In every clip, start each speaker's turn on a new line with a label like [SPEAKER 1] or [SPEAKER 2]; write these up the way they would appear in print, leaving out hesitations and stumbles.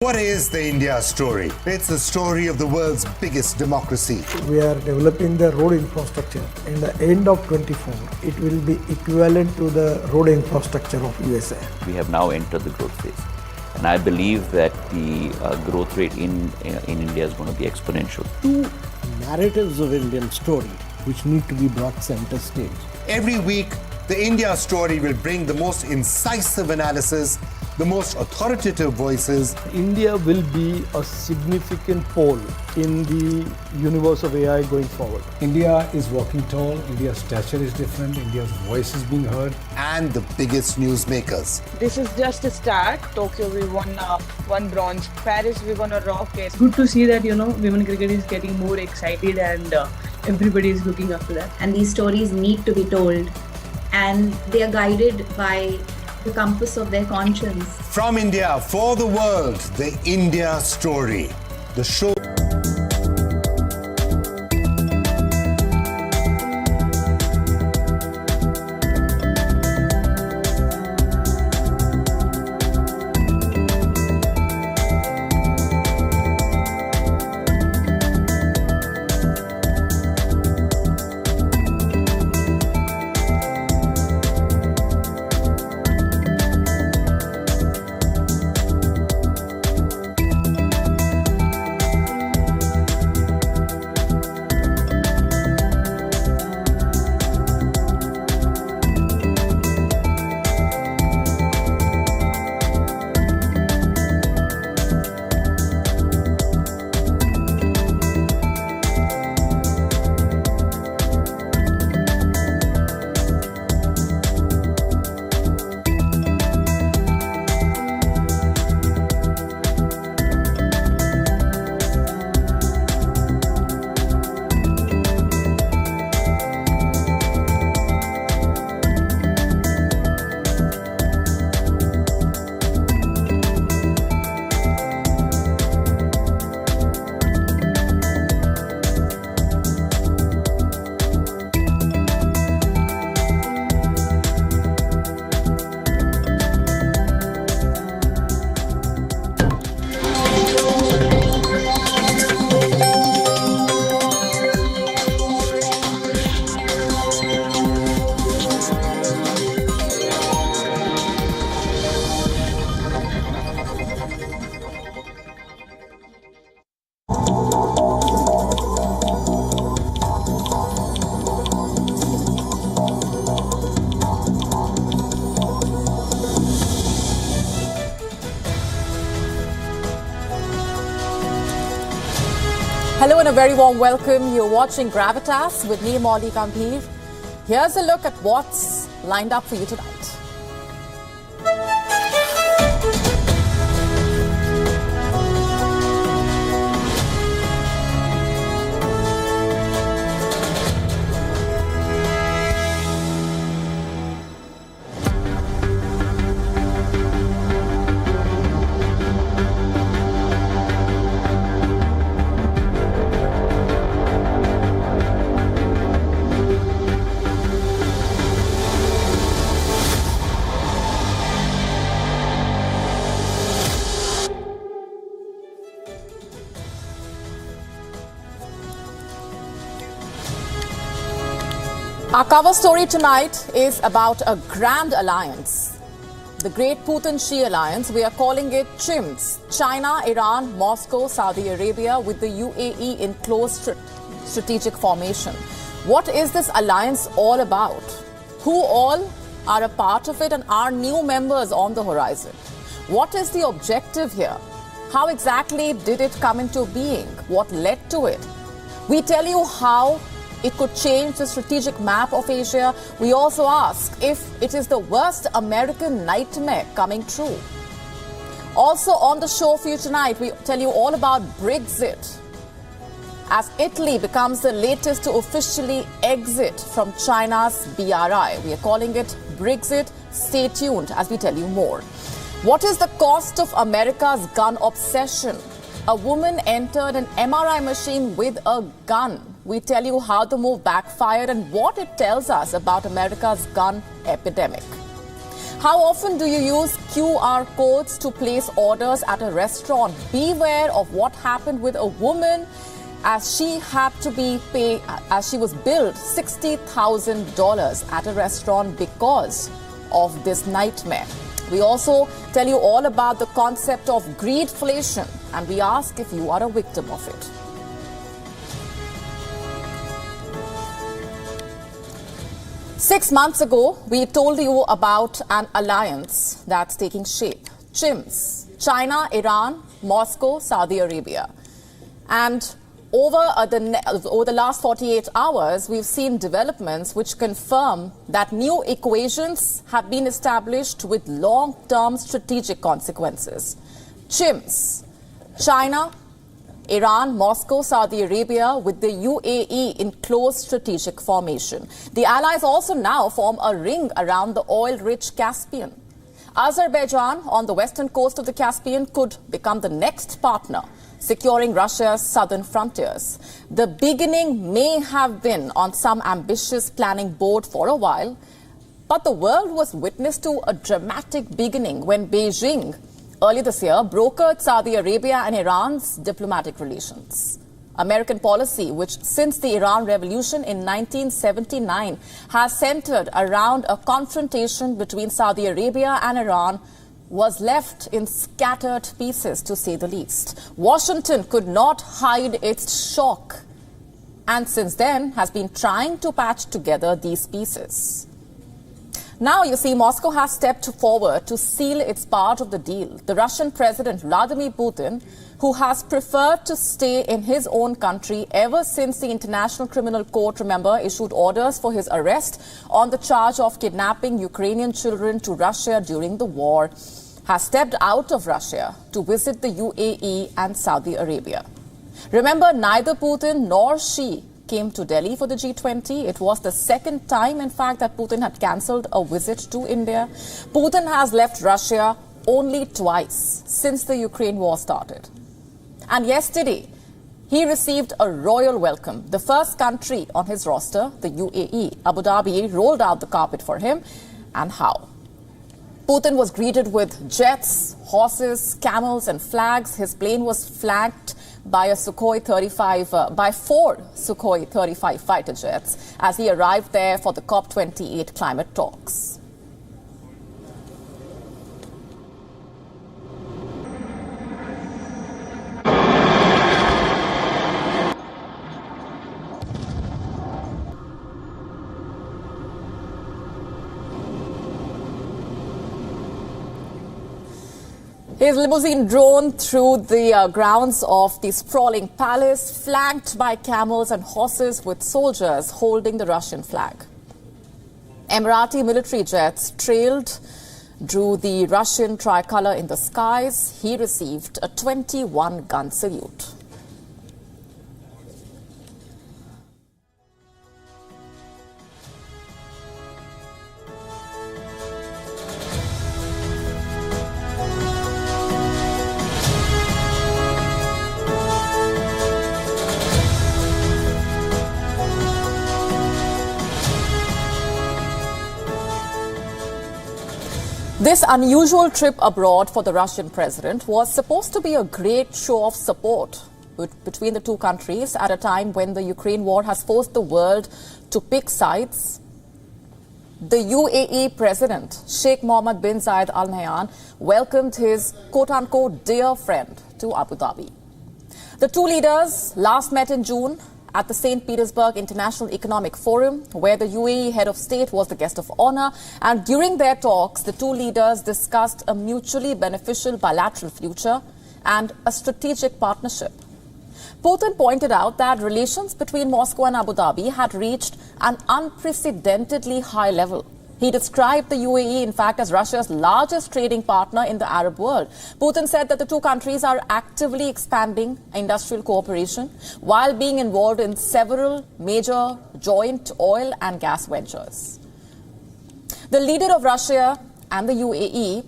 [SPEAKER 1] What is the India story? It's the story of the world's biggest democracy.
[SPEAKER 2] We are developing the road infrastructure. In the end of 24, it will be equivalent to the road infrastructure of USA.
[SPEAKER 3] We have now entered the growth phase. And I believe that the growth rate in India is going to be exponential.
[SPEAKER 4] Two narratives of Indian story which need to be brought center stage.
[SPEAKER 1] Every week, the India story will bring the most incisive analysis, the most authoritative voices.
[SPEAKER 4] India will be a significant pole in the universe of AI going forward.
[SPEAKER 5] India is walking tall, India's stature is different, India's voice is being heard.
[SPEAKER 1] And the biggest newsmakers.
[SPEAKER 6] This is just a start. Tokyo, we won one bronze. Paris, we won a rocket.
[SPEAKER 7] Good to see that, women cricket is getting more excited and everybody is looking up to that.
[SPEAKER 8] And these stories need to be told. And they are guided by the compass of their conscience.
[SPEAKER 1] From India, for the world, the India story. The show.
[SPEAKER 9] Hello and a very warm welcome. You're watching Gravitas with me, Molly Gambhir. Here's a look at what's lined up for you tonight. Our cover story tonight is about a grand alliance, the Great Putin-Xi alliance. We are calling it CHIMS, China, Iran, Moscow, Saudi Arabia, with the UAE in close strategic formation. What is this alliance all about? Who all are a part of it, and are new members on the horizon? What is the objective here? How exactly did it come into being? What led to it? We tell you how it could change the strategic map of Asia. We also ask if it is the worst American nightmare coming true. Also on the show for you tonight, we tell you all about BRI-XIT, as Italy becomes the latest to officially exit from China's BRI. We are calling it BRI-XIT. Stay tuned as we tell you more. What is the cost of America's gun obsession? A woman entered an MRI machine with a gun. We tell you how the move backfired and what it tells us about America's gun epidemic. How often do you use QR codes to place orders at a restaurant? Beware of what happened with a woman as she was billed $60,000 at a restaurant because of this nightmare. We also tell you all about the concept of greedflation, and we ask if you are a victim of it. Six months ago, we told you about an alliance that's taking shape. CHIMS, China, Iran, Moscow, Saudi Arabia. And over the last 48 hours, we've seen developments which confirm that new equations have been established with long-term strategic consequences. CHIMS, China, Iran, Moscow, Saudi Arabia with the UAE in close strategic formation. The allies also now form a ring around the oil-rich Caspian. Azerbaijan on the western coast of the Caspian could become the next partner, securing Russia's southern frontiers. The beginning may have been on some ambitious planning board for a while, but the world was witness to a dramatic beginning when Beijing earlier this year brokered Saudi Arabia and Iran's diplomatic relations. American policy, which since the Iran Revolution in 1979 has centered around a confrontation between Saudi Arabia and Iran, was left in scattered pieces, to say the least. Washington could not hide its shock, and since then has been trying to patch together these pieces. Now, you see, Moscow has stepped forward to seal its part of the deal. The Russian President Vladimir Putin, who has preferred to stay in his own country ever since the International Criminal Court, remember, issued orders for his arrest on the charge of kidnapping Ukrainian children to Russia during the war, has stepped out of Russia to visit the UAE and Saudi Arabia. Remember, neither Putin nor Xi came to Delhi for the G20. It was the second time, in fact, that Putin had cancelled a visit to India. Putin has left Russia only twice since the Ukraine war started. And yesterday, he received a royal welcome. The first country on his roster, the UAE, Abu Dhabi, rolled out the carpet for him. And how? Putin was greeted with jets, horses, camels and flags. His plane was flanked by four Sukhoi 35 fighter jets as he arrived there for the COP28 climate talks. His limousine drone through the grounds of the sprawling palace, flanked by camels and horses with soldiers holding the Russian flag. Emirati military jets drew the Russian tricolour in the skies. He received a 21-gun salute. This unusual trip abroad for the Russian president was supposed to be a great show of support between the two countries at a time when the Ukraine war has forced the world to pick sides. The UAE president, Sheikh Mohammed bin Zayed Al Nahyan, welcomed his quote-unquote dear friend to Abu Dhabi. The two leaders last met in June at the St. Petersburg International Economic Forum, where the UAE head of state was the guest of honor. And during their talks, the two leaders discussed a mutually beneficial bilateral future and a strategic partnership. Putin pointed out that relations between Moscow and Abu Dhabi had reached an unprecedentedly high level. He described the UAE, in fact, as Russia's largest trading partner in the Arab world. Putin said that the two countries are actively expanding industrial cooperation while being involved in several major joint oil and gas ventures. The leader of Russia and the UAE,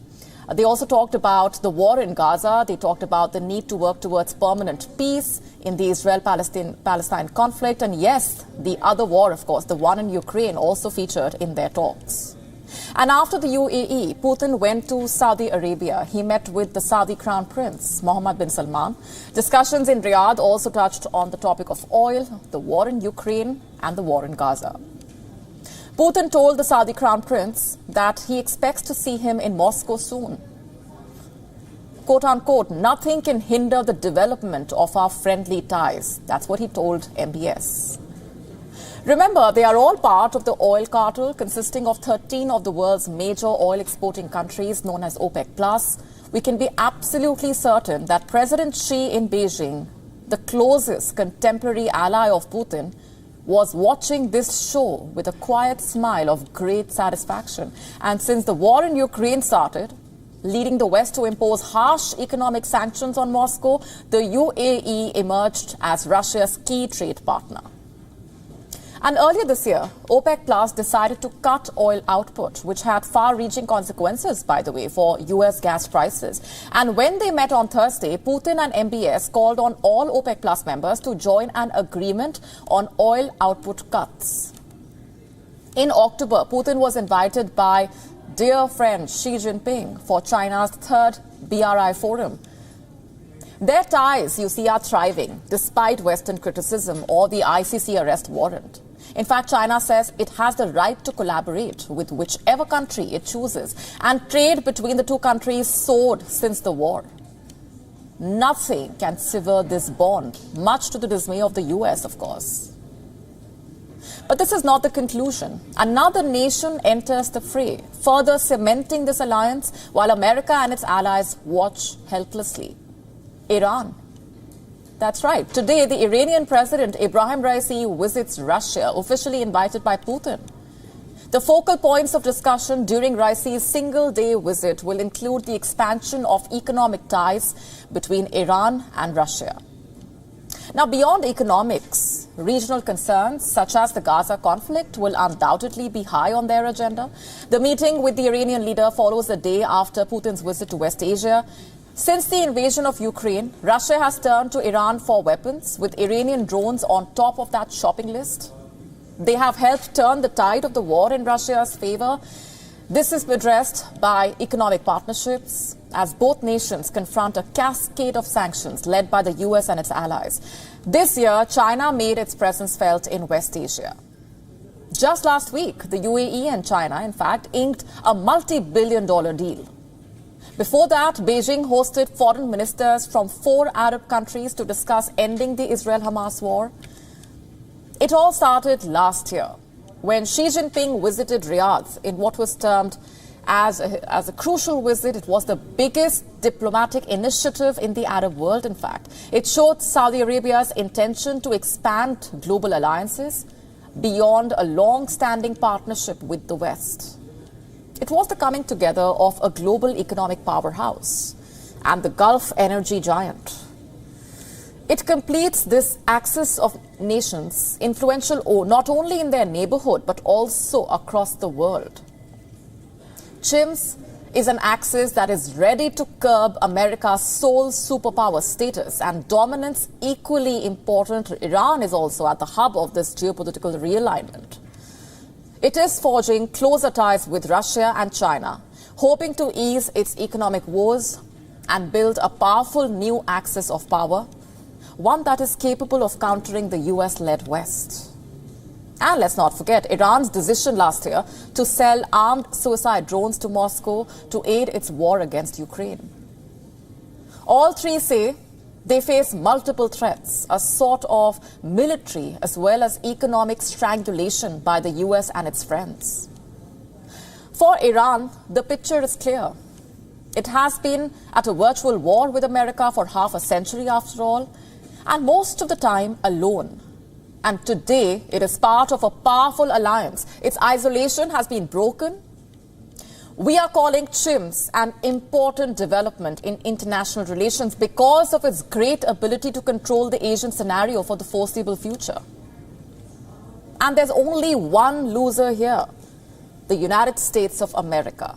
[SPEAKER 9] they also talked about the war in Gaza. They talked about the need to work towards permanent peace in the Israel-Palestine conflict. And yes, the other war, of course, the one in Ukraine, also featured in their talks. And after the UAE, Putin went to Saudi Arabia. He met with the Saudi Crown Prince, Mohammed bin Salman. Discussions in Riyadh also touched on the topic of oil, the war in Ukraine, and the war in Gaza. Putin told the Saudi Crown Prince that he expects to see him in Moscow soon. Quote unquote, nothing can hinder the development of our friendly ties. That's what he told MBS. Remember, they are all part of the oil cartel consisting of 13 of the world's major oil exporting countries known as OPEC+. We can be absolutely certain that President Xi in Beijing, the closest contemporary ally of Putin, was watching this show with a quiet smile of great satisfaction. And since the war in Ukraine started, leading the West to impose harsh economic sanctions on Moscow, the UAE emerged as Russia's key trade partner. And earlier this year, OPEC Plus decided to cut oil output, which had far-reaching consequences, by the way, for US gas prices. And when they met on Thursday, Putin and MBS called on all OPEC Plus members to join an agreement on oil output cuts. In October, Putin was invited by dear friend Xi Jinping for China's third BRI forum. Their ties, you see, are thriving despite Western criticism or the ICC arrest warrant. In fact, China says it has the right to collaborate with whichever country it chooses, and trade between the two countries soared since the war. Nothing can sever this bond, much to the dismay of the US, of course. But this is not the conclusion. Another nation enters the fray, further cementing this alliance while America and its allies watch helplessly. Iran. That's right. Today, the Iranian President Ibrahim Raisi visits Russia, officially invited by Putin. The focal points of discussion during Raisi's single-day visit will include the expansion of economic ties between Iran and Russia. Now, beyond economics, regional concerns such as the Gaza conflict will undoubtedly be high on their agenda. The meeting with the Iranian leader follows a day after Putin's visit to West Asia. Since the invasion of Ukraine, Russia has turned to Iran for weapons, with Iranian drones on top of that shopping list. They have helped turn the tide of the war in Russia's favor. This is addressed by economic partnerships, as both nations confront a cascade of sanctions led by the US and its allies. This year, China made its presence felt in West Asia. Just last week, the UAE and China, in fact, inked a multi-billion-dollar deal. Before that, Beijing hosted foreign ministers from 4 Arab countries to discuss ending the Israel-Hamas war. It all started last year when Xi Jinping visited Riyadh in what was termed as a crucial visit. It was the biggest diplomatic initiative in the Arab world, in fact. It showed Saudi Arabia's intention to expand global alliances beyond a long-standing partnership with the West. It was the coming together of a global economic powerhouse and the Gulf energy giant. It completes this axis of nations, influential not only in their neighborhood but also across the world. CHIMS is an axis that is ready to curb America's sole superpower status and dominance. Equally important, Iran is also at the hub of this geopolitical realignment. It is forging closer ties with Russia and China, hoping to ease its economic woes and build a powerful new axis of power, one that is capable of countering the US-led West. And let's not forget Iran's decision last year to sell armed suicide drones to Moscow to aid its war against Ukraine. All three say they face multiple threats, a sort of military as well as economic strangulation by the US and its friends. For Iran, the picture is clear. It has been at a virtual war with America for half a century after all, and most of the time alone. And today, it is part of a powerful alliance. Its isolation has been broken. We are calling CHIMS an important development in international relations because of its great ability to control the Asian scenario for the foreseeable future. And there's only one loser here, the United States of America.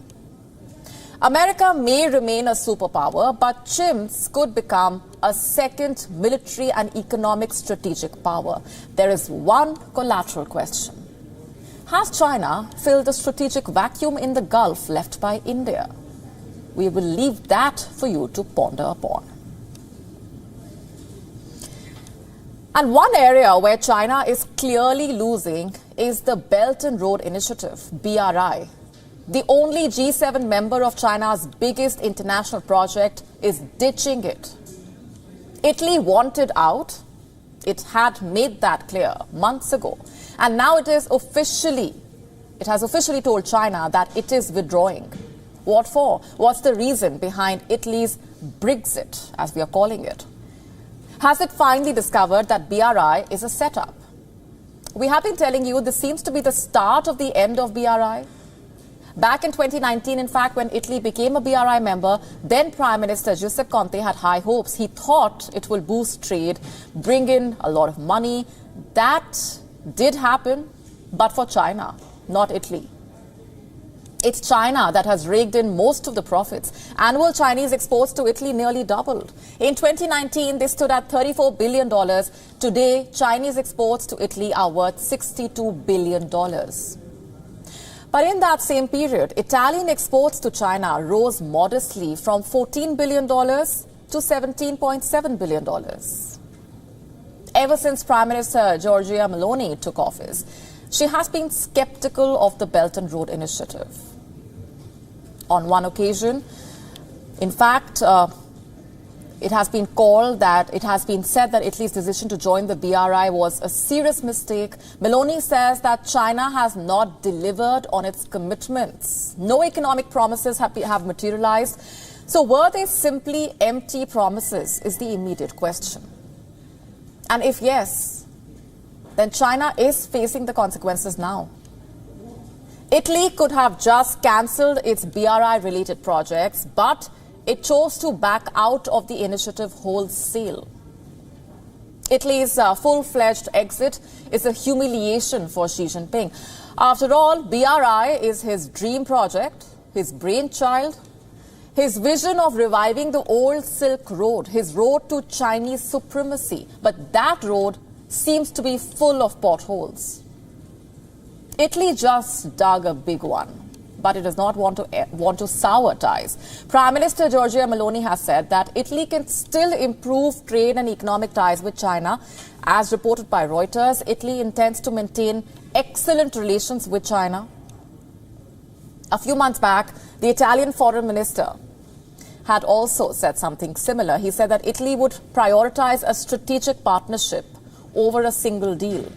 [SPEAKER 9] America may remain a superpower, but CHIMS could become a second military and economic strategic power. There is one collateral question. Has China filled the strategic vacuum in the Gulf left by India? We will leave that for you to ponder upon. And one area where China is clearly losing is the Belt and Road Initiative, BRI. The only G7 member of China's biggest international project is ditching it. Italy wanted out. It had made that clear months ago. And now it has officially told China that it is withdrawing. What for? What's the reason behind Italy's BRI-XIT, as we are calling it? Has it finally discovered that BRI is a setup? We have been telling you this seems to be the start of the end of BRI. Back in 2019, in fact, when Italy became a BRI member, then Prime Minister Giuseppe Conte had high hopes. He thought it will boost trade, bring in a lot of money. That did happen, but for China, not Italy. It's China that has raked in most of the profits. Annual Chinese exports to Italy nearly doubled. In 2019, they stood at $34 billion. Today, Chinese exports to Italy are worth $62 billion. But in that same period, Italian exports to China rose modestly from $14 billion to $17.7 billion. Ever since Prime Minister Giorgia Meloni took office, she has been skeptical of the Belt and Road Initiative. On one occasion, in fact, it has been said that Italy's decision to join the BRI was a serious mistake. Meloni says that China has not delivered on its commitments. No economic promises have materialized. So were they simply empty promises is the immediate question. And if yes, then China is facing the consequences now. Italy could have just cancelled its BRI-related projects, but it chose to back out of the initiative wholesale. Italy's full-fledged exit is a humiliation for Xi Jinping. After all, BRI is his dream project, his brainchild, his vision of reviving the old Silk Road, his road to Chinese supremacy. But that road seems to be full of potholes. Italy just dug a big one, but it does not want to sour ties. Prime Minister Giorgia Meloni has said that Italy can still improve trade and economic ties with China. As reported by Reuters, Italy intends to maintain excellent relations with China. A few months back, the Italian foreign minister had also said something similar. He said that Italy would prioritize a strategic partnership over a single deal.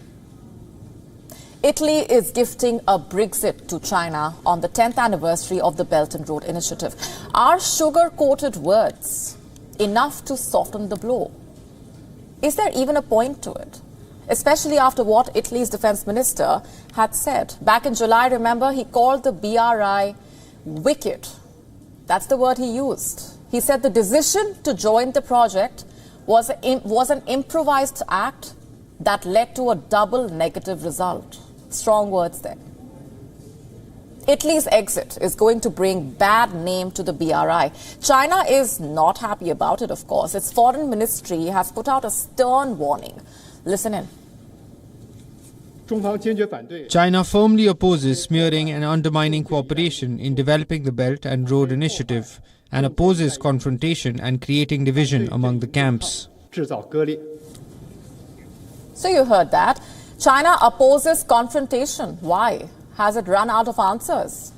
[SPEAKER 9] Italy is gifting a BRI-XIT to China on the 10th anniversary of the Belt and Road Initiative. Are sugar-coated words enough to soften the blow? Is there even a point to it? Especially after what Italy's defense minister had said. Back in July, remember, he called the BRI wicked. That's the word he used. He said the decision to join the project was an improvised act that led to a double negative result. Strong words there. Italy's exit is going to bring bad name to the BRI. China is not happy about it, of course. Its foreign ministry has put out a stern warning. Listen in.
[SPEAKER 10] China firmly opposes smearing and undermining cooperation in developing the Belt and Road Initiative and opposes confrontation and creating division among the camps.
[SPEAKER 9] So you heard that. China opposes confrontation. Why? Has it run out of answers?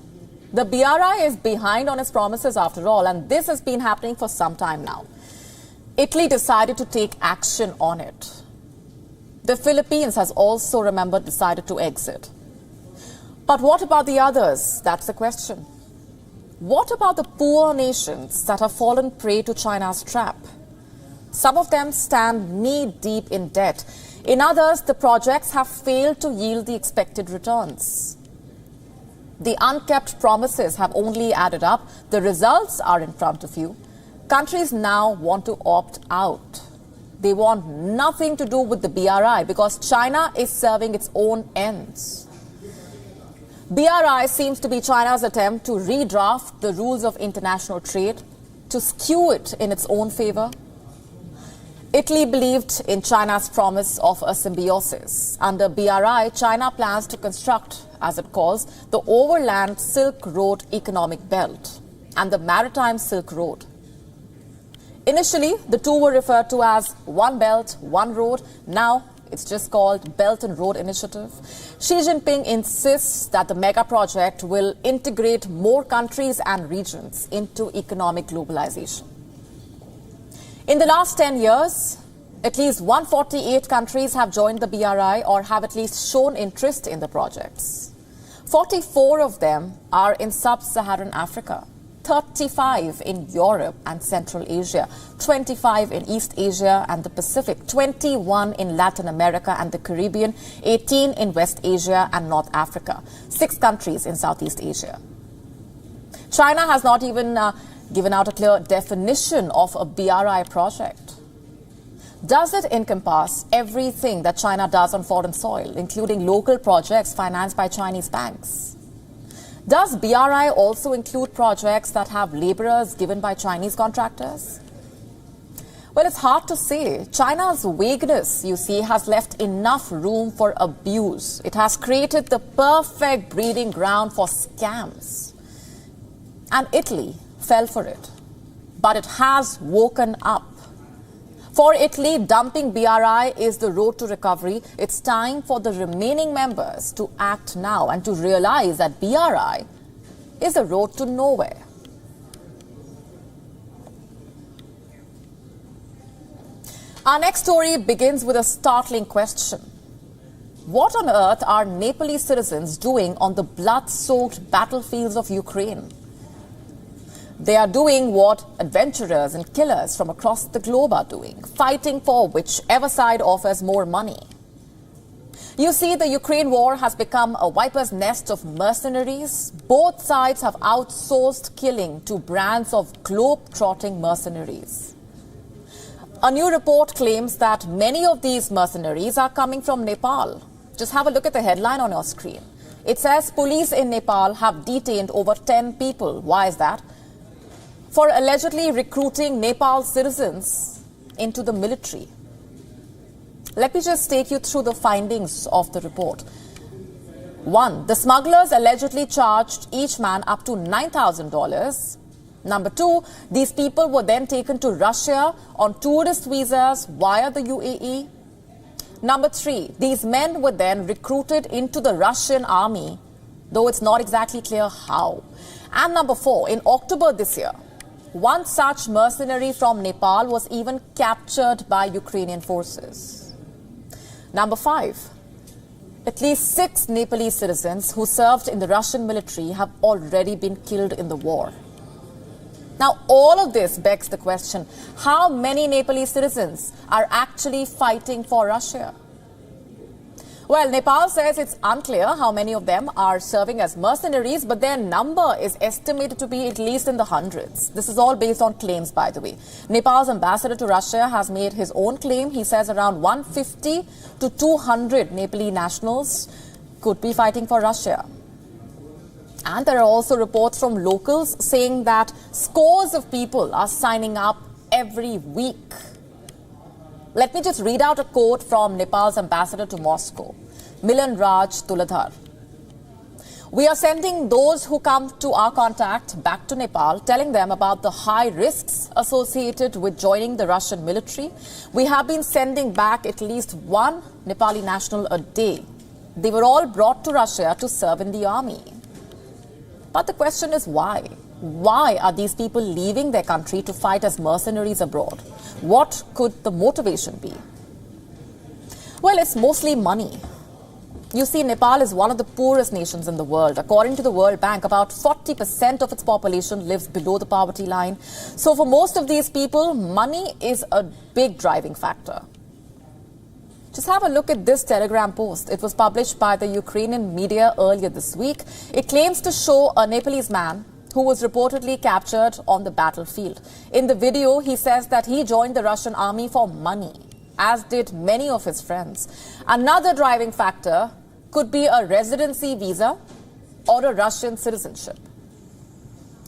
[SPEAKER 9] The BRI is behind on its promises after all, and this has been happening for some time now. Italy decided to take action on it. The Philippines has also, remember, decided to exit. But what about the others? That's the question. What about the poor nations that have fallen prey to China's trap? Some of them stand knee-deep in debt. In others, the projects have failed to yield the expected returns. The unkept promises have only added up. The results are in front of you. Countries now want to opt out. They want nothing to do with the BRI because China is serving its own ends. BRI seems to be China's attempt to redraft the rules of international trade, to skew it in its own favor. Italy believed in China's promise of a symbiosis. Under BRI, China plans to construct as it calls, the overland Silk Road economic belt and the maritime Silk Road. Initially, the two were referred to as One Belt, One Road. Now, it's just called Belt and Road Initiative. Xi Jinping insists that the mega project will integrate more countries and regions into economic globalization. In the last 10 years, at least 148 countries have joined the BRI or have at least shown interest in the projects. 44 of them are in sub-Saharan Africa, 35 in Europe and Central Asia, 25 in East Asia and the Pacific, 21 in Latin America and the Caribbean, 18 in West Asia and North Africa, 6 countries in Southeast Asia. China has not even given out a clear definition of a BRI project. Does it encompass everything that China does on foreign soil, including local projects financed by Chinese banks? Does BRI also include projects that have laborers given by Chinese contractors? Well, it's hard to say. China's vagueness, you see, has left enough room for abuse. It has created the perfect breeding ground for scams. And Italy fell for it. But it has woken up. For Italy, dumping BRI is the road to recovery. It's time for the remaining members to act now and to realize that BRI is the road to nowhere. Our next story begins with a startling question. What on earth are Nepali citizens doing on the blood-soaked battlefields of Ukraine? They are doing what adventurers and killers from across the globe are doing, fighting for whichever side offers more money. You see, the Ukraine war has become a viper's nest of mercenaries. Both sides have outsourced killing to brands of globe-trotting mercenaries. A new report claims that many of these mercenaries are coming from Nepal. Just have a look at the headline on your screen. It says police in Nepal have detained over 10 people. Why is that? For allegedly recruiting Nepal citizens into the military. Let me just take you through the findings of the report. 1. The smugglers allegedly charged each man up to $9,000. Number 2, these people were then taken to Russia on tourist visas via the UAE. Number 3, these men were then recruited into the Russian army, though it's not exactly clear how. And number 4, in October this year, one such mercenary from Nepal was even captured by Ukrainian forces. Number 5, at least 6 Nepalese citizens who served in the Russian military have already been killed in the war. Now, all of this begs the question, how many Nepalese citizens are actually fighting for Russia? Well, Nepal says it's unclear how many of them are serving as mercenaries, but their number is estimated to be at least in the hundreds. This is all based on claims, by the way. Nepal's ambassador to Russia has made his own claim. He says around 150 to 200 Nepali nationals could be fighting for Russia. And there are also reports from locals saying that scores of people are signing up every week. Let me just read out a quote from Nepal's ambassador to Moscow, Milan Raj Tuladhar. We are sending those who come to our contact back to Nepal, telling them about the high risks associated with joining the Russian military. We have been sending back at least one Nepali national a day. They were all brought to Russia to serve in the army. But the question is why? Why are these people leaving their country to fight as mercenaries abroad? What could the motivation be? Well, it's mostly money. You see, Nepal is one of the poorest nations in the world. According to the World Bank, about 40% of its population lives below the poverty line. So for most of these people, money is a big driving factor. Just have a look at this Telegram post. It was published by the Ukrainian media earlier this week. It claims to show a Nepalese man who was reportedly captured on the battlefield. In the video, he says that he joined the Russian army for money, as did many of his friends. Another driving factor could be a residency visa or a Russian citizenship.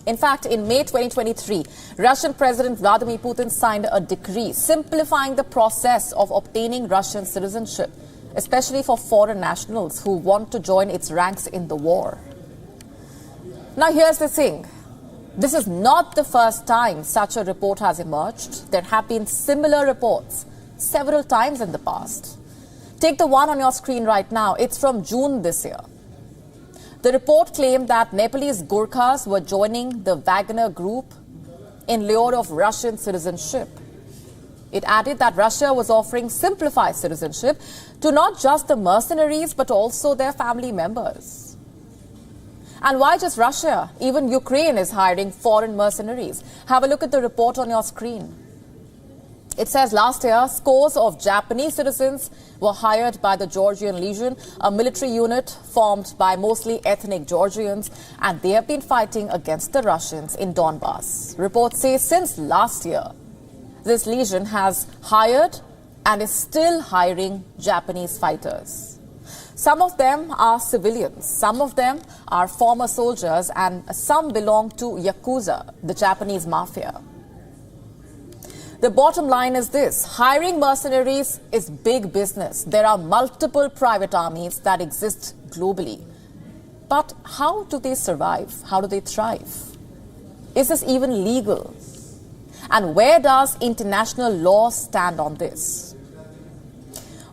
[SPEAKER 9] In fact, in May 2023, Russian President Vladimir Putin signed a decree simplifying the process of obtaining Russian citizenship. especially for foreign nationals who want to join its ranks in the war. Now here's the thing. This is not the first time such a report has emerged. There have been similar reports several times in the past. Take the one on your screen right now. It's from June this year. The report claimed that Nepalese Gurkhas were joining the Wagner group in lure of Russian citizenship. It added that Russia was offering simplified citizenship to not just the mercenaries but also their family members. And why just Russia? Even Ukraine is hiring foreign mercenaries. Have a look at the report on your screen. It says last year, scores of Japanese citizens were hired by the Georgian Legion, a military unit formed by mostly ethnic Georgians, and they have been fighting against the Russians in Donbass. Reports say since last year, this legion has hired and is still hiring Japanese fighters. Some of them are civilians, some of them are former soldiers, and some belong to Yakuza, the Japanese mafia. The bottom line is this: hiring mercenaries is big business. There are multiple private armies that exist globally. But how do they survive? How do they thrive? Is this even legal? And where does international law stand on this?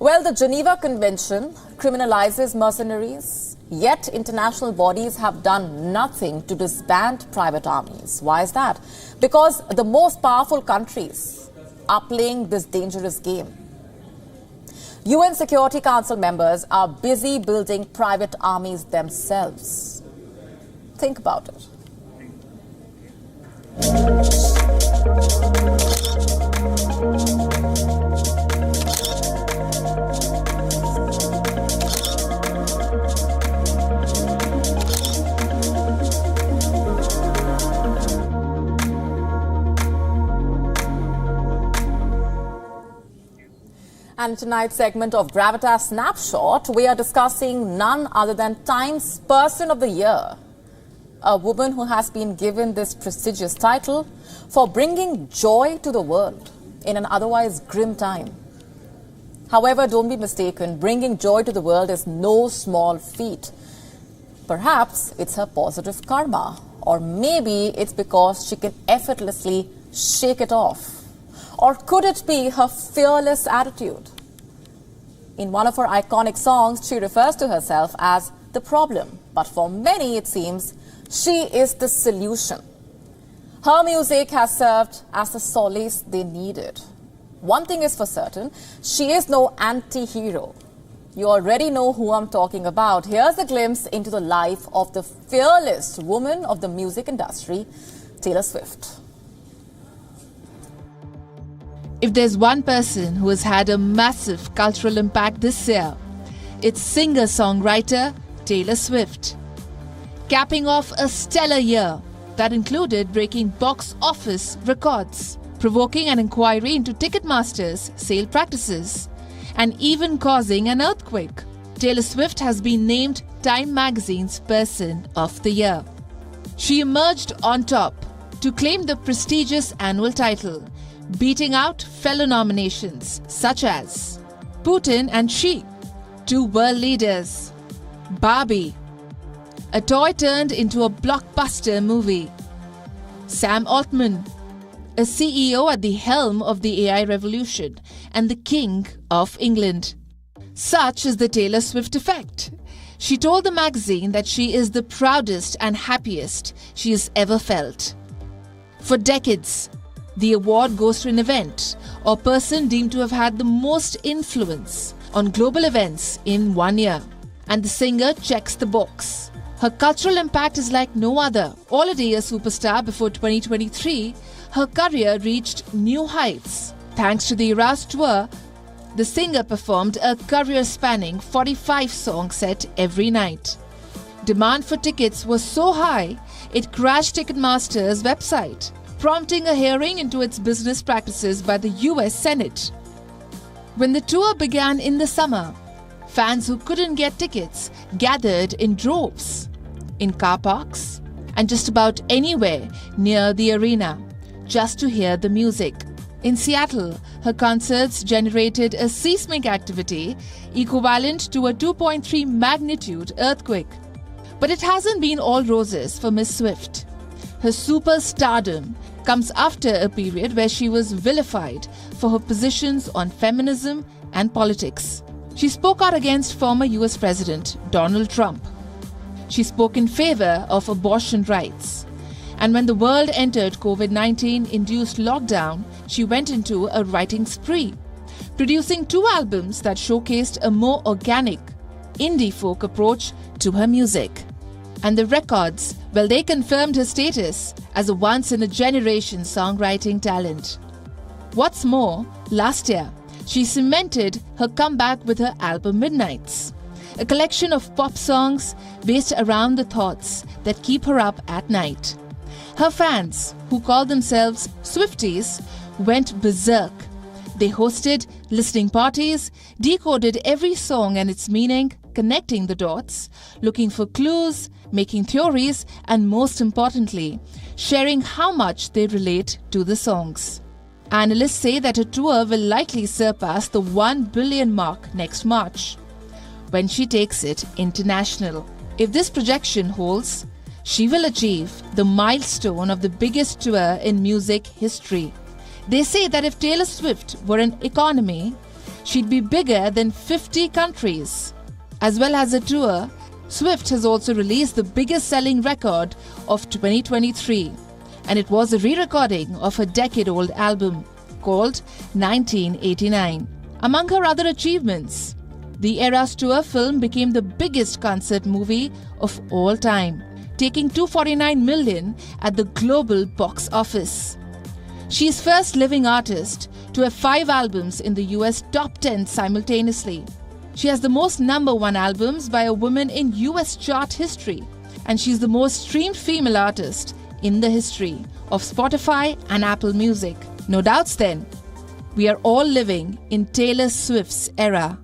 [SPEAKER 9] Well, the Geneva Convention criminalizes mercenaries, yet international bodies have done nothing to disband private armies. Why is that? Because the most powerful countries are playing this dangerous game. UN Security Council members are busy building private armies themselves. Think about it. And in tonight's segment of Gravitas Snapshot, we are discussing none other than Times Person of the Year, a woman who has been given this prestigious title for bringing joy to the world in an otherwise grim time. However, don't be mistaken, bringing joy to the world is no small feat. Perhaps it's her positive karma, or maybe it's because she can effortlessly shake it off. Or could it be her fearless attitude? In one of her iconic songs, she refers to herself as the problem. But for many, it seems, she is the solution. Her music has served as the solace they needed. One thing is for certain, she is no anti-hero. You already know who I'm talking about. Here's a glimpse into the life of the fearless woman of the music industry, Taylor Swift.
[SPEAKER 11] If there's one person who has had a massive cultural impact this year, it's singer-songwriter Taylor Swift. Capping off a stellar year that included breaking box office records, provoking an inquiry into Ticketmaster's sale practices, and even causing an earthquake, Taylor Swift has been named Time Magazine's Person of the Year. She emerged on top to claim the prestigious annual title, beating out fellow nominations such as Putin and Xi, two world leaders, Barbie, a toy turned into a blockbuster movie, Sam Altman, a CEO at the helm of the AI revolution and the King of England. Such is the Taylor Swift effect. She told the magazine that she is the proudest and happiest she has ever felt. For decades, the award goes to an event or person deemed to have had the most influence on global events in 1 year. And the singer checks the box. Her cultural impact is like no other. Already a superstar before 2023, her career reached new heights. Thanks to the Eras tour, the singer performed a career-spanning 45-song set every night. Demand for tickets was so high, it crashed Ticketmaster's website, prompting a hearing into its business practices by the US Senate. When the tour began in the summer, fans who couldn't get tickets gathered in droves, in car parks, and just about anywhere near the arena, just to hear the music. In Seattle, her concerts generated a seismic activity equivalent to a 2.3 magnitude earthquake. But it hasn't been all roses for Miss Swift. Her superstardom comes after a period where she was vilified for her positions on feminism and politics. She spoke out against former US President Donald Trump. She spoke in favor of abortion rights. And when the world entered COVID-19 induced lockdown, she went into a writing spree, producing 2 albums that showcased a more organic, indie folk approach to her music. And the records, well, they confirmed her status as a once-in-a-generation songwriting talent. What's more, last year, she cemented her comeback with her album Midnights, a collection of pop songs based around the thoughts that keep her up at night. Her fans, who call themselves Swifties, went berserk. They hosted listening parties, decoded every song and its meaning, connecting the dots, looking for clues, making theories, and most importantly, sharing how much they relate to the songs. Analysts say that her tour will likely surpass the 1 billion mark next March, when she takes it international. If this projection holds, she will achieve the milestone of the biggest tour in music history. They say that if Taylor Swift were an economy, she'd be bigger than 50 countries. As well as a tour, Swift has also released the biggest selling record of 2023, and it was a re-recording of her decade-old album called 1989. Among her other achievements, the Eras Tour film became the biggest concert movie of all time, taking $249 million at the global box office. She is first living artist to have 5 albums in the US top 10 simultaneously. She has the most #1 albums by a woman in US chart history, and she's the most streamed female artist in the history of Spotify and Apple Music. No doubts then, we are all living in Taylor Swift's era.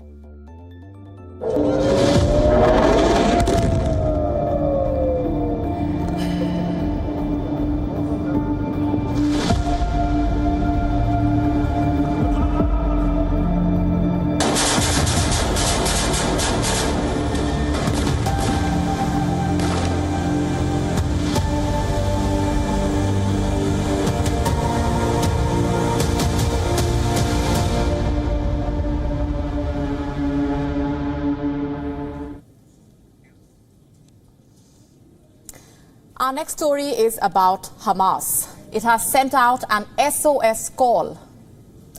[SPEAKER 9] Our next story is about Hamas. It has sent out an SOS call,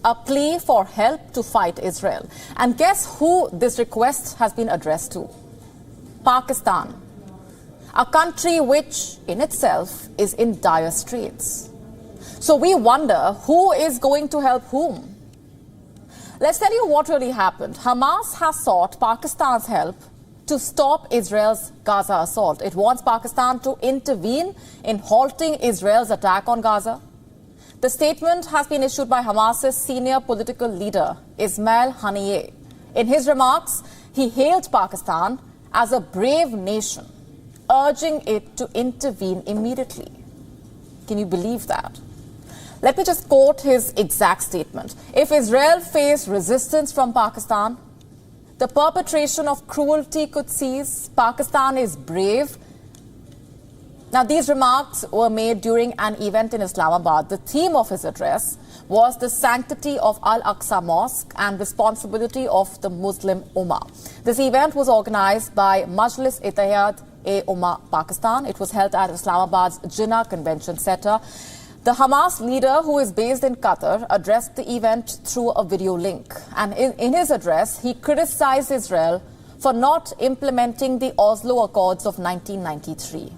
[SPEAKER 9] a plea for help to fight Israel. And guess who this request has been addressed to? Pakistan, a country which in itself is in dire straits. So we wonder who is going to help whom. Let's tell you what really happened. Hamas has sought Pakistan's help to stop Israel's Gaza assault. It wants Pakistan to intervene in halting Israel's attack on Gaza. The statement has been issued by Hamas's senior political leader, Ismail Haniyeh. In his remarks, he hailed Pakistan as a brave nation, urging it to intervene immediately. Can you believe that? Let me just quote his exact statement. If Israel faced resistance from Pakistan, the perpetration of cruelty could cease. Pakistan is brave. Now, these remarks were made during an event in Islamabad. The theme of his address was the sanctity of Al-Aqsa Mosque and responsibility of the Muslim Ummah. This event was organized by Majlis-e-Ittihad-e-Ummah Pakistan. It was held at Islamabad's Jinnah Convention Center. The Hamas leader, who is based in Qatar, addressed the event through a video link. And in his address, he criticized Israel for not implementing the Oslo Accords of 1993.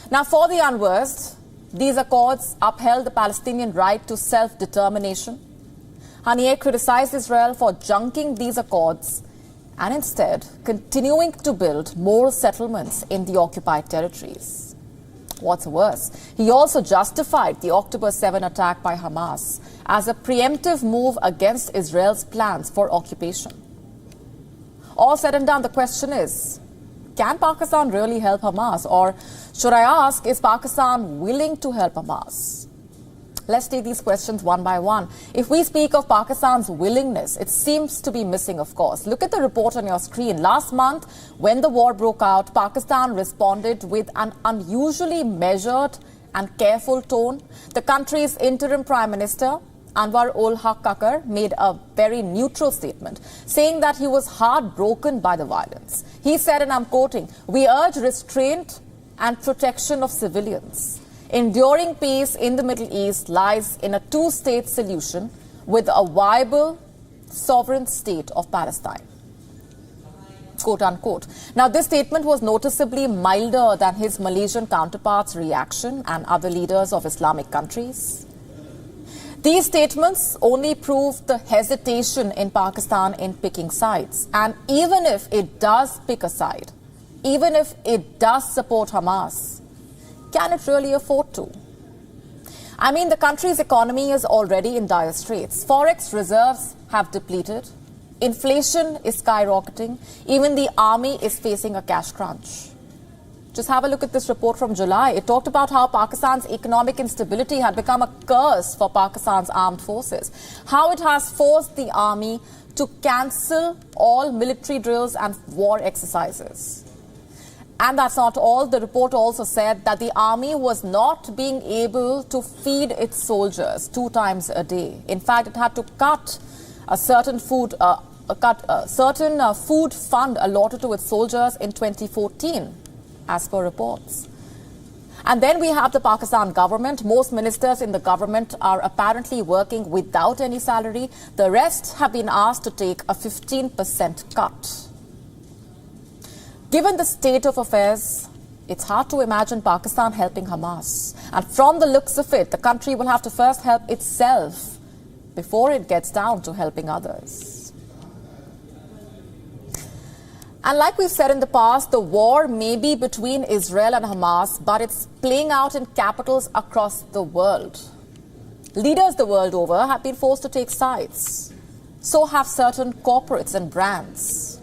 [SPEAKER 9] Now, for the unversed, these accords upheld the Palestinian right to self-determination. Haniyeh criticized Israel for junking these accords and instead continuing to build more settlements in the occupied territories. What's worse, he also justified the October 7 attack by Hamas as a preemptive move against Israel's plans for occupation. All said and done, the question is, can Pakistan really help Hamas? Or should I ask, is Pakistan willing to help Hamas? Let's take these questions one by one. If we speak of Pakistan's willingness, it seems to be missing, of course. Look at the report on your screen. Last month, when the war broke out, Pakistan responded with an unusually measured and careful tone. The country's interim Prime Minister, Anwar ul Haq Kakar, made a very neutral statement, saying that he was heartbroken by the violence. He said, and I'm quoting, "We urge restraint and protection of civilians. Enduring peace in the Middle East lies in a two-state solution with a viable, sovereign state of Palestine." Quote unquote. Now, this statement was noticeably milder than his Malaysian counterpart's reaction and other leaders of Islamic countries. These statements only prove the hesitation in Pakistan in picking sides. And even if it does pick a side, even if it does support Hamas, can it really afford to? I mean, the country's economy is already in dire straits. Forex reserves have depleted. Inflation is skyrocketing. Even the army is facing a cash crunch. Just have a look at this report from July. It talked about how Pakistan's economic instability had become a curse for Pakistan's armed forces. How it has forced the army to cancel all military drills and war exercises. And that's not all. The report also said that the army was not being able to feed its soldiers 2 times a day. In fact, it had to cut a certain food fund allotted to its soldiers in 2014, as per reports. And then we have the Pakistan government. Most ministers in the government are apparently working without any salary. The rest have been asked to take a 15% cut. Given the state of affairs, it's hard to imagine Pakistan helping Hamas. And from the looks of it, the country will have to first help itself before it gets down to helping others. And like we've said in the past, the war may be between Israel and Hamas, but it's playing out in capitals across the world. Leaders the world over have been forced to take sides. So have certain corporates and brands.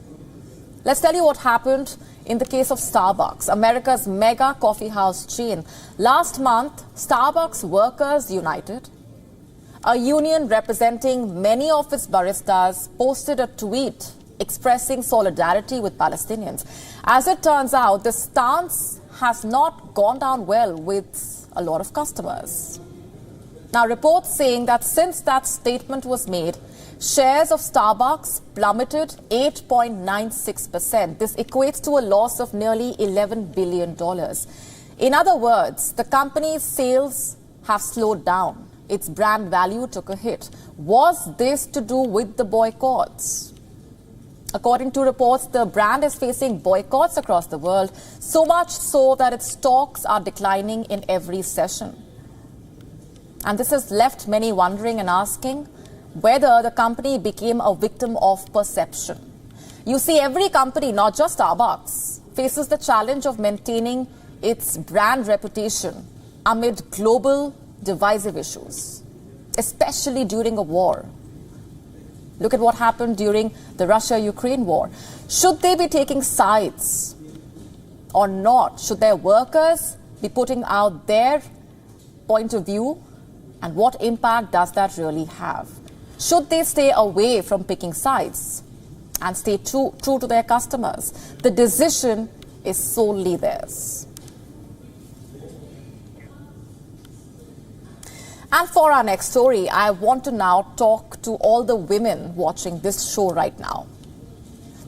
[SPEAKER 9] Let's tell you what happened in the case of Starbucks, America's mega coffee house chain. Last month, Starbucks Workers United, a union representing many of its baristas, posted a tweet expressing solidarity with Palestinians. As it turns out, the stance has not gone down well with a lot of customers. Now, reports saying that since that statement was made, shares of Starbucks plummeted 8.96%. This equates to a loss of nearly $11 billion. In other words, the company's sales have slowed down. Its brand value took a hit. Was this to do with the boycotts? According to reports, the brand is facing boycotts across the world, so much so that its stocks are declining in every session. And this has left many wondering and asking whether the company became a victim of perception. You see, every company, not just Starbucks, faces the challenge of maintaining its brand reputation amid global divisive issues, especially during a war. Look at what happened during the Russia-Ukraine war. Should they be taking sides or not? Should their workers be putting out their point of view? And what impact does that really have? Should they stay away from picking sides and stay true to their customers? The decision is solely theirs. And for our next story, I want to now talk to all the women watching this show right now.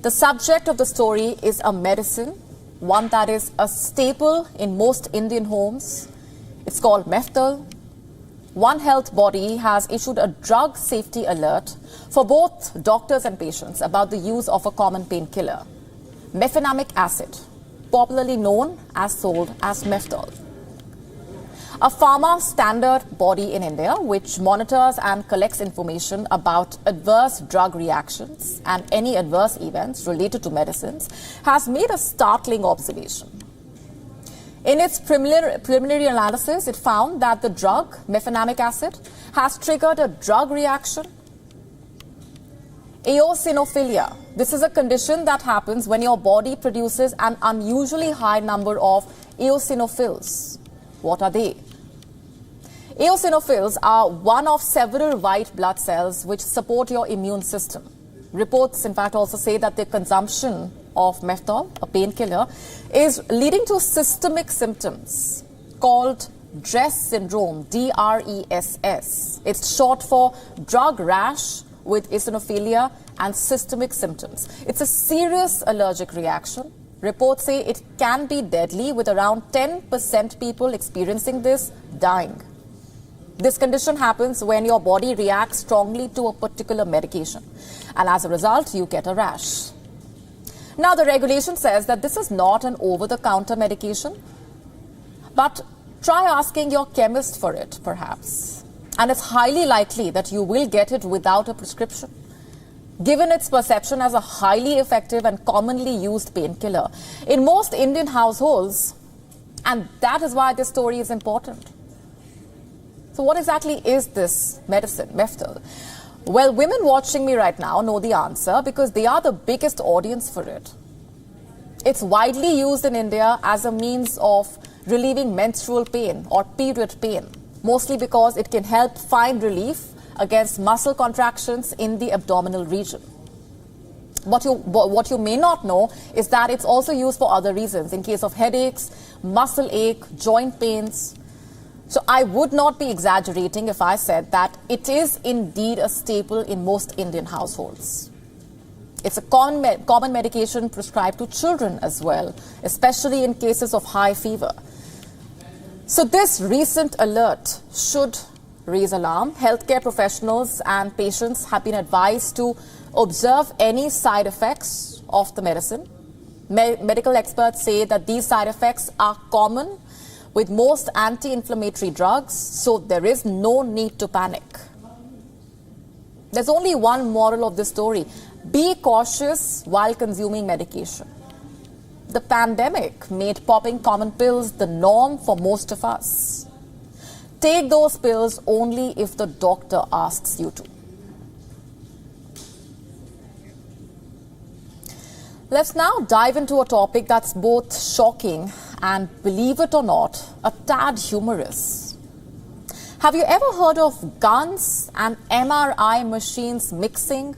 [SPEAKER 9] The subject of the story is a medicine, one that is a staple in most Indian homes. It's called Meftal. One health body has issued a drug safety alert for both doctors and patients about the use of a common painkiller, mefenamic acid, popularly known as sold as Meftal. A pharma standard body in India which monitors and collects information about adverse drug reactions and any adverse events related to medicines has made a startling observation. In its preliminary analysis, it found that the drug, mefenamic acid, has triggered a drug reaction, eosinophilia. This is a condition that happens when your body produces an unusually high number of eosinophils. What are they? Eosinophils are one of several white blood cells which support your immune system. Reports, in fact, also say that the consumption of Meftal, a painkiller, is leading to systemic symptoms called DRESS syndrome, DRESS. It's short for drug rash with eosinophilia and systemic symptoms. It's a serious allergic reaction. Reports say it can be deadly, with around 10% people experiencing this dying. This condition happens when your body reacts strongly to a particular medication, and as a result, you get a rash. Now, the regulation says that this is not an over-the-counter medication, but try asking your chemist for it, perhaps. And it's highly likely that you will get it without a prescription, given its perception as a highly effective and commonly used painkiller in most Indian households. And that is why this story is important. So what exactly is this medicine, Meftal? Well, women watching me right now know the answer because they are the biggest audience for it. It's widely used in India as a means of relieving menstrual pain or period pain, mostly because it can help find relief against muscle contractions in the abdominal region. What you may not know is that it's also used for other reasons, in case of headaches, muscle ache, joint pains. So I would not be exaggerating if I said that it is indeed a staple in most Indian households. It's a common medication prescribed to children as well, especially in cases of high fever. So this recent alert should raise alarm. Healthcare professionals and patients have been advised to observe any side effects of the medicine. Medical experts say that these side effects are common with most anti-inflammatory drugs, so there is no need to panic. There's only one moral of this story: be cautious while consuming medication. The pandemic made popping common pills the norm for most of us. Take those pills only if the doctor asks you to. Let's now dive into a topic that's both shocking and, believe it or not, a tad humorous. Have you ever heard of guns and MRI machines mixing?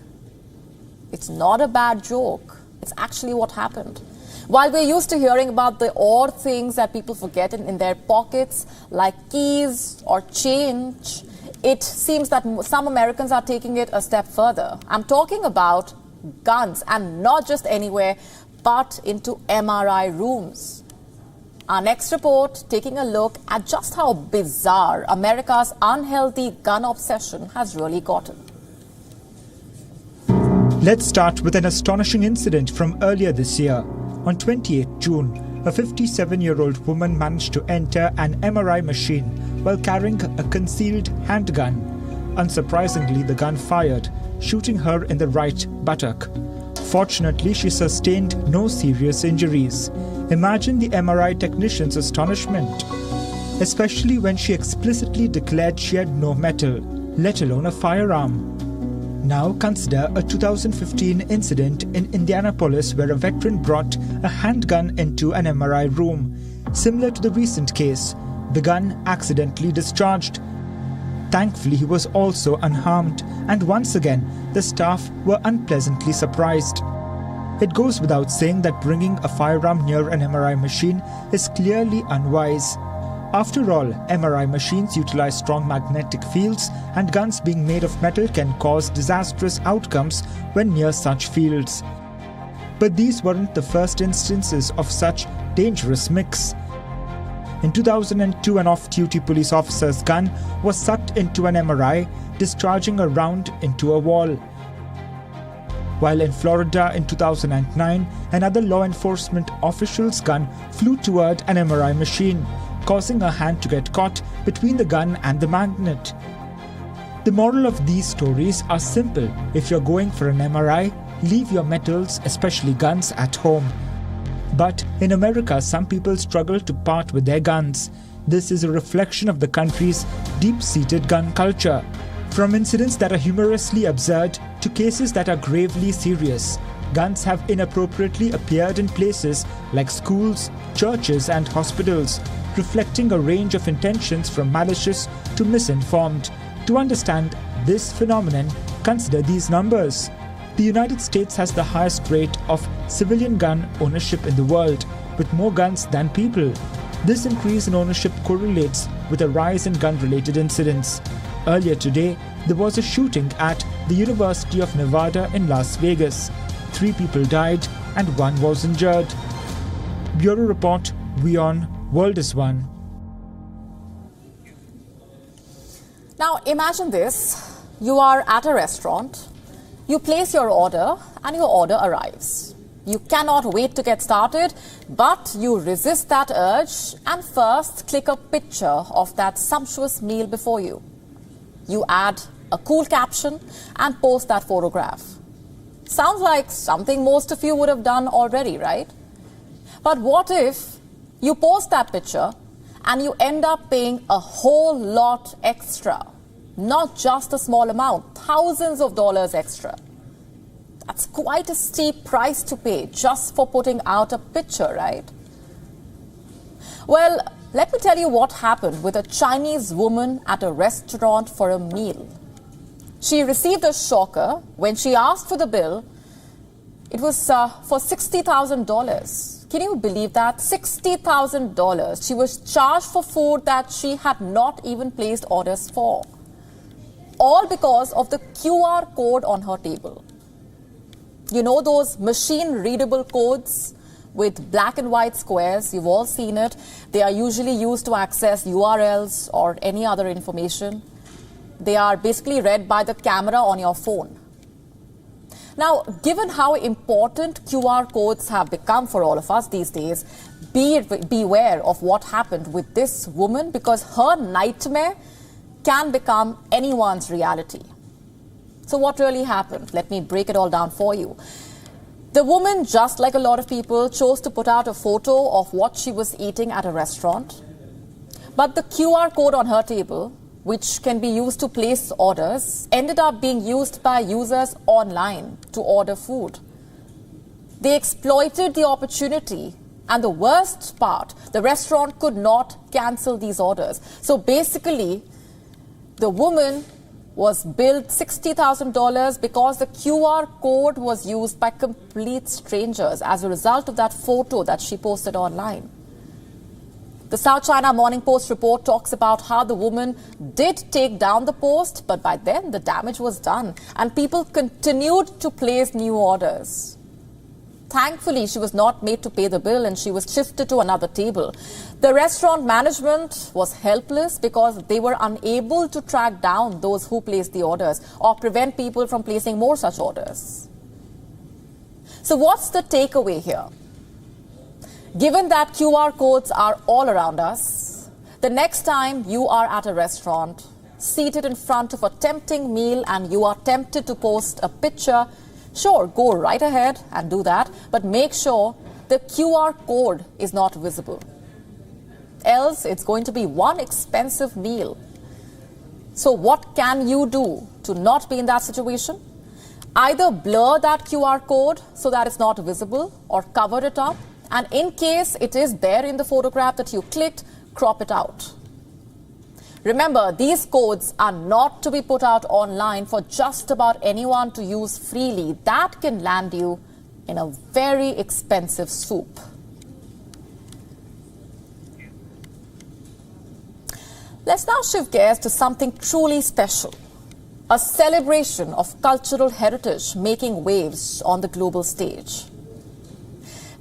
[SPEAKER 9] It's not a bad joke. It's actually what happened. While we're used to hearing about the odd things that people forget in their pockets, like keys or change, it seems that some Americans are taking it a step further. I'm talking about guns, and not just anywhere, but into MRI rooms. Our next report taking a look at just how bizarre America's unhealthy gun obsession has really gotten.
[SPEAKER 12] Let's start with an astonishing incident from earlier this year. On 28 June, a 57-year-old woman managed to enter an MRI machine while carrying a concealed handgun. Unsurprisingly, the gun fired, shooting her in the right buttock. Fortunately, she sustained no serious injuries. Imagine the MRI technician's astonishment, especially when she explicitly declared she had no metal, let alone a firearm. Now consider a 2015 incident in Indianapolis where a veteran brought a handgun into an MRI room. Similar to the recent case, the gun accidentally discharged. Thankfully, he was also unharmed, and once again, the staff were unpleasantly surprised. It goes without saying that bringing a firearm near an MRI machine is clearly unwise. After all, MRI machines utilize strong magnetic fields, and guns being made of metal can cause disastrous outcomes when near such fields. But these weren't the first instances of such dangerous mix. In 2002, an off-duty police officer's gun was sucked into an MRI, discharging a round into a wall. While in Florida in 2009, another law enforcement official's gun flew toward an MRI machine, causing her hand to get caught between the gun and the magnet. The moral of these stories are simple. If you're going for an MRI, leave your metals, especially guns, at home. But in America, some people struggle to part with their guns. This is a reflection of the country's deep-seated gun culture. From incidents that are humorously absurd to cases that are gravely serious, guns have inappropriately appeared in places like schools, churches, and hospitals, reflecting a range of intentions from malicious to misinformed. To understand this phenomenon, consider these numbers. The United States has the highest rate of civilian gun ownership in the world, with more guns than people. This increase in ownership correlates with a rise in gun-related incidents. Earlier today, there was a shooting at the University of Nevada in Las Vegas. 3 people died and 1 was injured. Bureau Report, WION World is One.
[SPEAKER 9] Now imagine this. You are at a restaurant. You place your order and your order arrives. You cannot wait to get started, but you resist that urge and first click a picture of that sumptuous meal before you. You add a cool caption and post that photograph. Sounds like something most of you would have done already, right? But what if you post that picture and you end up paying a whole lot extra? Not just a small amount, thousands of dollars extra. That's quite a steep price to pay just for putting out a picture, right? Well, let me tell you what happened with a Chinese woman at a restaurant for a meal. She received a shocker when she asked for the bill. It was for $60,000. Can you believe that? $60,000. She was charged for food that she had not even placed orders for. All because of the QR code on her table. You know those machine-readable codes with black and white squares? You've all seen it. They are usually used to access URLs or any other information. They are basically read by the camera on your phone. Now, given how important QR codes have become for all of us these days, beware of what happened with this woman, because her nightmare can become anyone's reality. So what really happened? Let me break it all down for you. The woman, just like a lot of people, chose to put out a photo of what she was eating at a restaurant. But the QR code on her table, which can be used to place orders, ended up being used by users online to order food. They exploited the opportunity, and the worst part, the restaurant could not cancel these orders. So basically, the woman was billed $60,000 because the QR code was used by complete strangers as a result of that photo that she posted online. The South China Morning Post report talks about how the woman did take down the post, but by then the damage was done and people continued to place new orders. Thankfully, she was not made to pay the bill and she was shifted to another table. The restaurant management was helpless because they were unable to track down those who placed the orders or prevent people from placing more such orders. So what's the takeaway here? Given that QR codes are all around us, the next time you are at a restaurant, seated in front of a tempting meal and you are tempted to post a picture, sure, go right ahead and do that, but make sure the QR code is not visible. Else, it's going to be one expensive meal. So what can you do to not be in that situation? Either blur that QR code so that it's not visible or cover it up. And in case it is there in the photograph that you clicked, crop it out. Remember, these codes are not to be put out online for just about anyone to use freely. That can land you in a very expensive soup. Let's now shift gears to something truly special. A celebration of cultural heritage making waves on the global stage.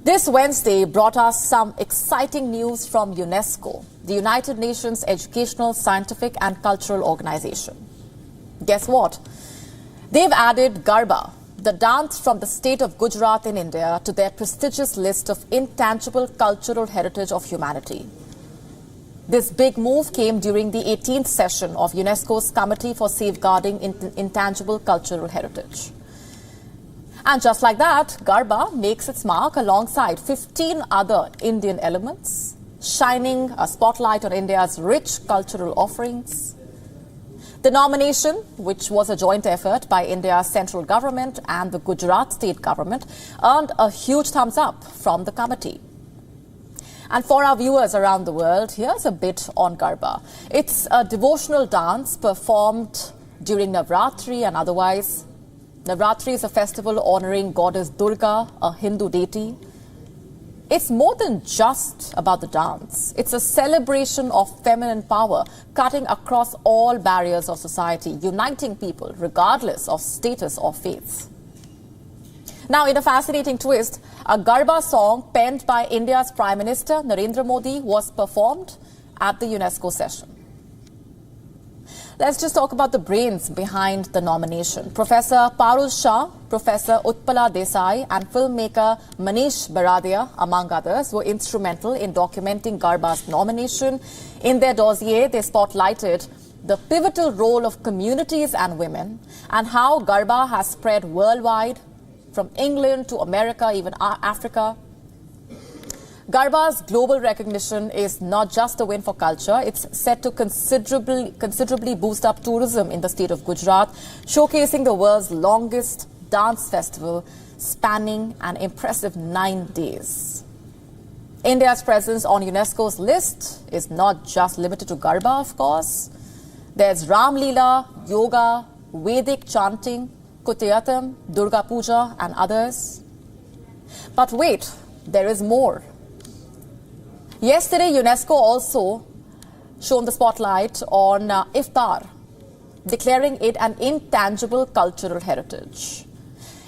[SPEAKER 9] This Wednesday brought us some exciting news from UNESCO, the United Nations Educational, Scientific and Cultural Organization. Guess what? They've added Garba, the dance from the state of Gujarat in India, to their prestigious list of intangible cultural heritage of humanity. This big move came during the 18th session of UNESCO's Committee for Safeguarding Intangible Cultural Heritage. And just like that, Garba makes its mark alongside 15 other Indian elements, shining a spotlight on India's rich cultural offerings. The nomination, which was a joint effort by India's central government and the Gujarat state government, earned a huge thumbs up from the committee. And for our viewers around the world, here's a bit on Garba. It's a devotional dance performed during Navratri and otherwise. Navratri is a festival honoring goddess Durga, a Hindu deity. It's more than just about the dance. It's a celebration of feminine power, cutting across all barriers of society, uniting people regardless of status or faith. Now, in a fascinating twist, a Garba song penned by India's Prime Minister Narendra Modi was performed at the UNESCO session. Let's just talk about the brains behind the nomination. Professor Parul Shah, Professor Utpala Desai and filmmaker Manish Baradia, among others, were instrumental in documenting Garba's nomination. In their dossier, they spotlighted the pivotal role of communities and women and how Garba has spread worldwide, from England to America, even Africa. Garba's global recognition is not just a win for culture. It's set to considerably boost up tourism in the state of Gujarat, showcasing the world's longest dance festival spanning an impressive 9 days. India's presence on UNESCO's list is not just limited to Garba, of course. There's Ram Leela, yoga, Vedic chanting, Kutiyatam, Durga Puja and others. But wait, there is more. Yesterday, UNESCO also shone the spotlight on Iftar, declaring it an intangible cultural heritage.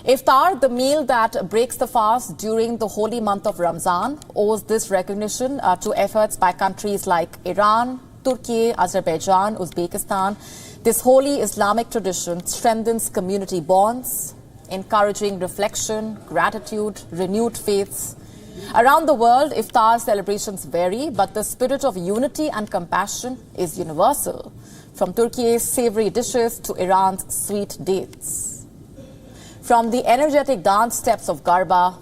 [SPEAKER 9] Iftar, the meal that breaks the fast during the holy month of Ramzan, owes this recognition to efforts by countries like Iran, Turkey, Azerbaijan, Uzbekistan. This holy Islamic tradition strengthens community bonds, encouraging reflection, gratitude, renewed faiths. Around the world, Iftar celebrations vary, but the spirit of unity and compassion is universal, from Turkey's savory dishes to Iran's sweet dates. From the energetic dance steps of Garba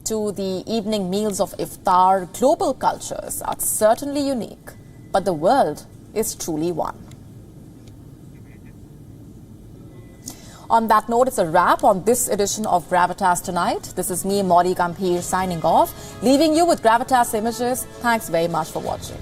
[SPEAKER 9] to the evening meals of Iftar, global cultures are certainly unique, but the world is truly one. On that note, it's a wrap on this edition of Gravitas Tonight. This is me, Mauri Gambhir, signing off, leaving you with Gravitas images. Thanks very much for watching.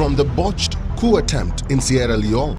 [SPEAKER 13] From the botched coup attempt in Sierra Leone